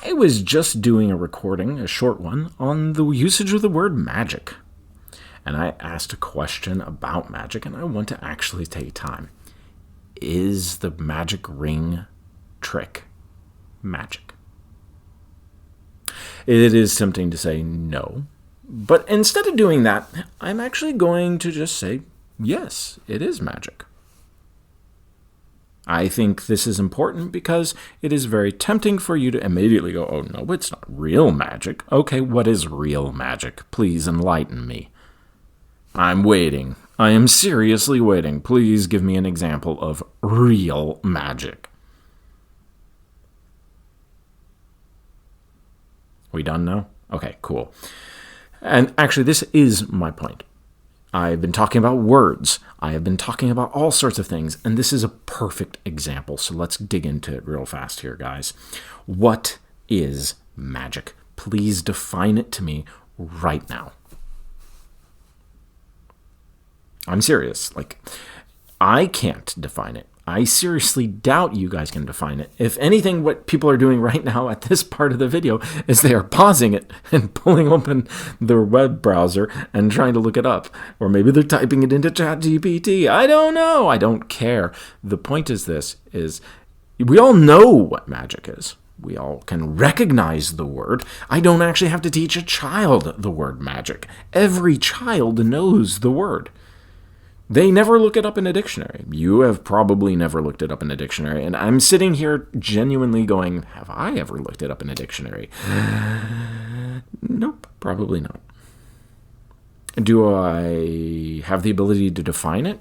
I was just doing a recording, a short one, on the usage of the word magic. And I asked a question about magic, and I want to actually take time. Is the magic ring trick magic? It is tempting to say no, but instead of doing that, I'm actually going to just say, yes, it is magic. I think this is important because it is very tempting for you to immediately go, oh no, it's not real magic. Okay, what is real magic? Please enlighten me. I'm waiting. I am seriously waiting. Please give me an example of real magic. We done now? Okay, cool. And actually, this is my point. I've been talking about words. I have been talking about all sorts of things, and this is a perfect example. So let's dig into it real fast here, guys. What is magic? Please define it to me right now. I'm serious. I can't define it. I seriously doubt you guys can define it. If anything, what people are doing right now at this part of the video is they are pausing it and pulling open their web browser and trying to look it up. Or maybe they're typing it into ChatGPT. I don't know. I don't care. The point is we all know what magic is. We all can recognize the word. I don't actually have to teach a child the word magic. Every child knows the word. They never look it up in a dictionary. You have probably never looked it up in a dictionary. And I'm sitting here genuinely going, have I ever looked it up in a dictionary? Nope, probably not. Do I have the ability to define it?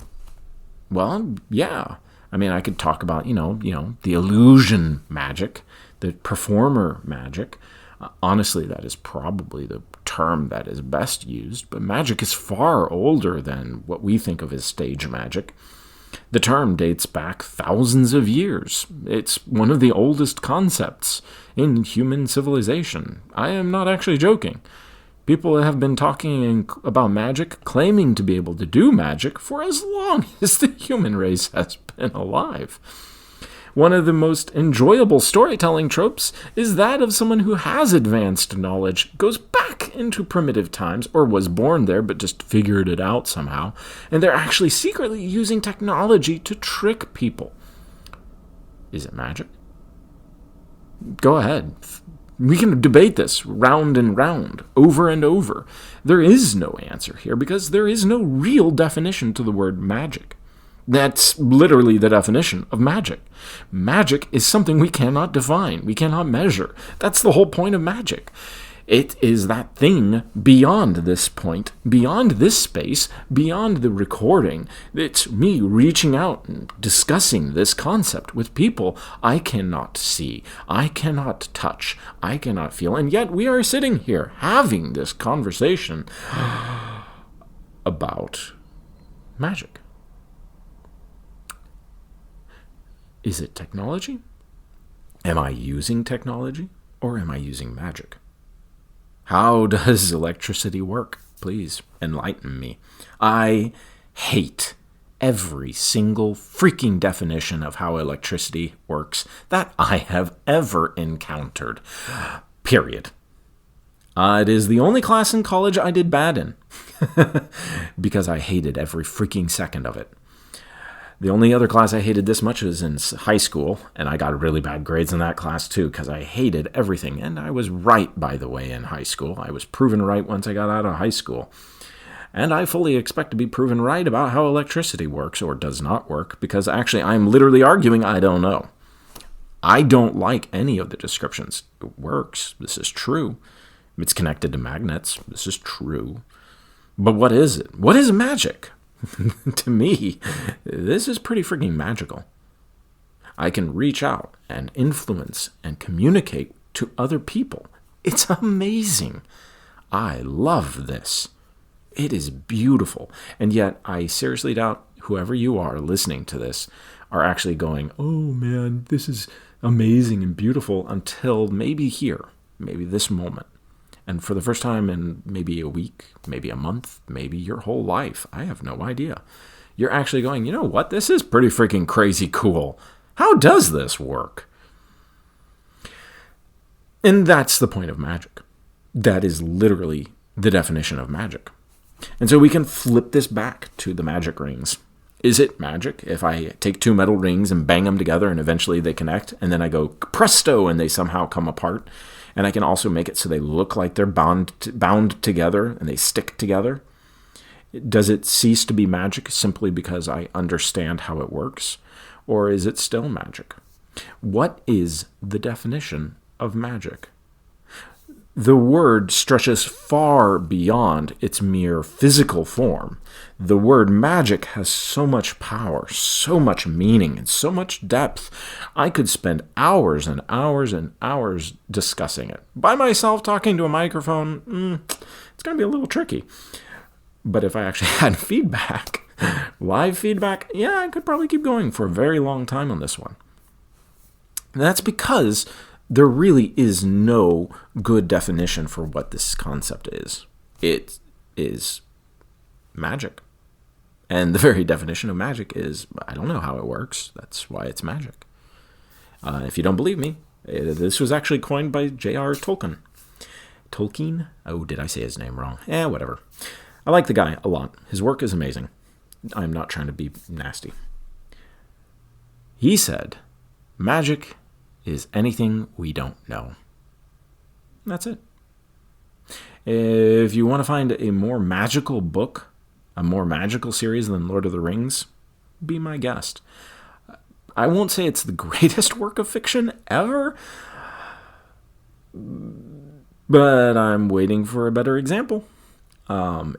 Well, yeah. I mean, I could talk about, the illusion magic, the performer magic. Honestly, that is probably the term that is best used, but magic is far older than what we think of as stage magic. The term dates back thousands of years. It's one of the oldest concepts in human civilization. I am not actually joking. People have been talking about magic, claiming to be able to do magic for as long as the human race has been alive. One of the most enjoyable storytelling tropes is that of someone who has advanced knowledge, goes back into primitive times, or was born there but just figured it out somehow, and they're actually secretly using technology to trick people. Is it magic? Go ahead. We can debate this round and round, over and over. There is no answer here because there is no real definition to the word magic. That's literally the definition of magic. Magic is something we cannot define. We cannot measure. That's the whole point of magic. It is that thing beyond this point, beyond this space, beyond the recording. It's me reaching out and discussing this concept with people I cannot see, I cannot touch, I cannot feel. And yet we are sitting here having this conversation about magic. Is it technology? Am I using technology or am I using magic? How does electricity work? Please enlighten me. I hate every single freaking definition of how electricity works that I have ever encountered. Period. It is the only class in college I did bad in because I hated every freaking second of it. The only other class I hated this much was in high school, and I got really bad grades in that class too because I hated everything. And I was right, by the way, in high school. I was proven right once I got out of high school. And I fully expect to be proven right about how electricity works or does not work because actually I'm literally arguing I don't know. I don't like any of the descriptions. It works. This is true. It's connected to magnets. This is true. But what is it? What is magic? To me, this is pretty freaking magical. I can reach out and influence and communicate to other people. It's amazing. I love this. It is beautiful. And yet, I seriously doubt whoever you are listening to this are actually going, oh man, this is amazing and beautiful until maybe here, maybe this moment. And for the first time in maybe a week, maybe a month, maybe your whole life, I have no idea. You're actually going, you know what? This is pretty freaking crazy cool. How does this work? And that's the point of magic. That is literally the definition of magic. And so we can flip this back to the magic rings. Is it magic if I take two metal rings and bang them together and eventually they connect, and then I go presto and they somehow come apart? And I can also make it so they look like they're bound together and they stick together. Does it cease to be magic simply because I understand how it works? Or is it still magic? What is the definition of magic? The word stretches far beyond its mere physical form. The word magic has so much power, so much meaning, and so much depth. I could spend hours and hours and hours discussing it. By myself, talking to a microphone, it's going to be a little tricky. But if I actually had feedback, live feedback, yeah, I could probably keep going for a very long time on this one. And that's because there really is no good definition for what this concept is. It is magic. And the very definition of magic is, I don't know how it works. That's why it's magic. If you don't believe me, this was actually coined by J.R. Tolkien. Tolkien? Oh, did I say his name wrong? Whatever. I like the guy a lot. His work is amazing. I'm not trying to be nasty. He said, magic is anything we don't know. That's it. If you want to find a more magical book, a more magical series than Lord of the Rings, be my guest. I won't say it's the greatest work of fiction ever, but I'm waiting for a better example.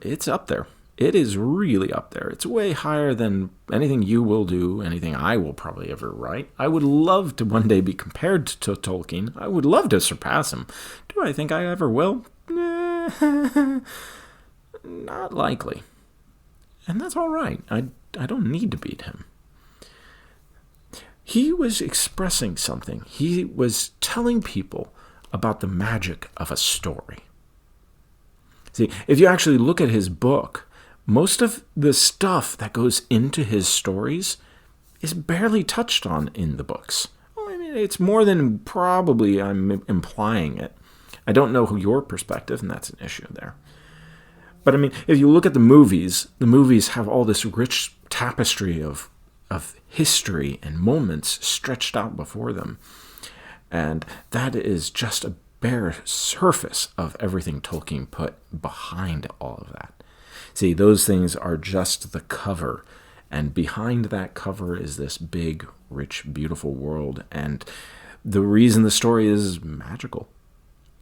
It's up there. It is really up there. It's way higher than anything you will do, anything I will probably ever write. I would love to one day be compared to Tolkien. I would love to surpass him. Do I think I ever will? Not likely. And that's all right. I don't need to beat him. He was expressing something. He was telling people about the magic of a story. See, if you actually look at his book, most of the stuff that goes into his stories is barely touched on in the books. Well, I mean, it's more than probably I'm implying it. I don't know your perspective, and that's an issue there. But I mean, if you look at the movies have all this rich tapestry of history and moments stretched out before them. And that is just a bare surface of everything Tolkien put behind all of that. See, those things are just the cover, and behind that cover is this big, rich, beautiful world. And the reason the story is magical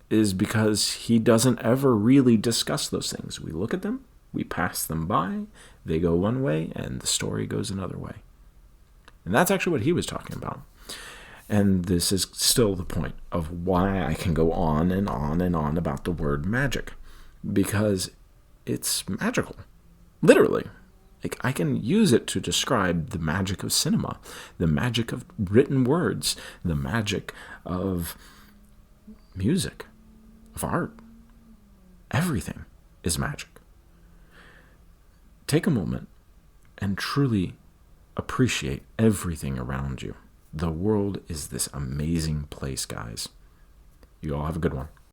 is because he doesn't ever really discuss those things. We look at them, we pass them by, they go one way, and the story goes another way. And that's actually what he was talking about. And this is still the point of why I can go on and on and on about the word magic. Because it's magical. Literally. Like, I can use it to describe the magic of cinema, the magic of written words, the magic of music, of art. Everything is magic. Take a moment and truly appreciate everything around you. The world is this amazing place, guys. You all have a good one.